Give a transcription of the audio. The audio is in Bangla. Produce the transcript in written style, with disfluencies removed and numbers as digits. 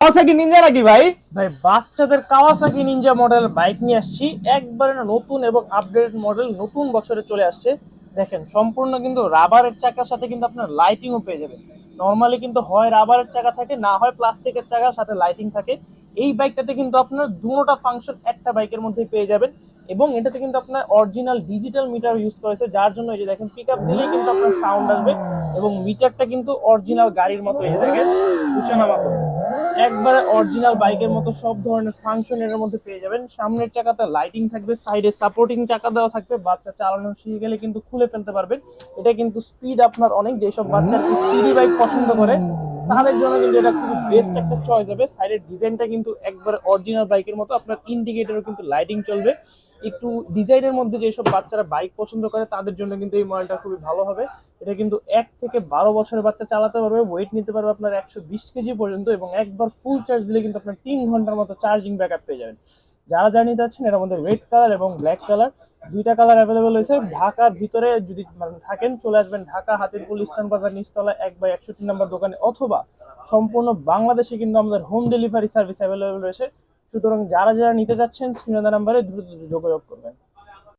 কাওয়াসাকি নিনজা নাকি ভাই? ভাই বাচ্চাদের কাওয়াসাকি নিনজা মডেল বাইক নিয়ে আসছি, একবারে নতুন এবং আপডেটেড মডেল, নতুন বছরে চলে আসছে। দেখেন সম্পূর্ণ কিন্তু রাবারের চাকার সাথে কিন্তু আপনার লাইটিংও পেয়ে যাবেন। নর্মালি কিন্তু হয় রাবারের চাকা থাকে, না হয় প্লাস্টিকের চাকার সাথে লাইটিং থাকে। এই বাইকটাতে কিন্তু আপনার দুটোটা ফাংশন একটা বাইকের মধ্যেই পেয়ে যাবেন। এবং এটাতে কিন্তু আপনার অরিজিনাল ডিজিটাল মিটার ইউজ করেছে, যার জন্য এই যে দেখেন পিক আপ দিলেই কিন্তু আপনার সাউন্ড আসবে। এবং মিটারটা কিন্তু অরিজিনাল গাড়ির মতো, এই যে দেখেন উঁচানামা করবে, একবারে অরিজিনাল বাইকের মতো সব ধরনের ফাংশন এর মধ্যে পেয়ে যাবেন। সামনের চাকাতে লাইটিং থাকবে, সাইডে সাপোর্টিং চাকা দেওয়া থাকবে, বাচ্চা চালানো শিখে গেলে কিন্তু খুলে ফেলতে পারবেন। এটা কিন্তু স্পিড আপনার অনেক, যেসব বাচ্চা স্পিডি বাইক পছন্দ করে তাদের জন্য কিন্তু এটা খুব বেস্ট একটা চয়েস হবে। সাইডের ডিজাইনটা কিন্তু একবারে অরিজিনাল বাইকের মতো, আপনার ইন্ডিকেটরও কিন্তু লাইটিং চলবে। একটু ডিজাইনের মধ্যে যেসব বাচ্চারা বাইক পছন্দ করে তাদের জন্য কিন্তু এই মডেলটা খুবই ভালো হবে। এটা কিন্তু 1 থেকে 12 বছরের বাচ্চা চালাতে পারবে, ওয়েট নিতে পারবে আপনার 120 কেজি পর্যন্ত, এবং একবার ফুল চার্জ দিলে কিন্তু আপনার 3 ঘন্টার মতো চার্জিং ব্যাকআপ পেয়ে যাবেন। যারা জানিয়ে যাচ্ছেন এর মধ্যে রেড কালার এবং ব্ল্যাক কালার, দুইটা কালার অ্যাভেলেবল হয়েছে। ঢাকার ভিতরে যদি থাকেন চলে আসবেন ঢাকা হাতিরপুল ইস্টার্ন বাজার নিচতলা 1/61 নম্বর দোকানে, অথবা সম্পূর্ণ বাংলাদেশে কিন্তু আমাদের হোম ডেলিভারি সার্ভিস অ্যাভেলেবল রয়েছে। সুতরাং যারা যারা নিতে যাচ্ছেন স্ক্রিনে দেওয়া নাম্বারে দ্রুত যোগাযোগ করবেন।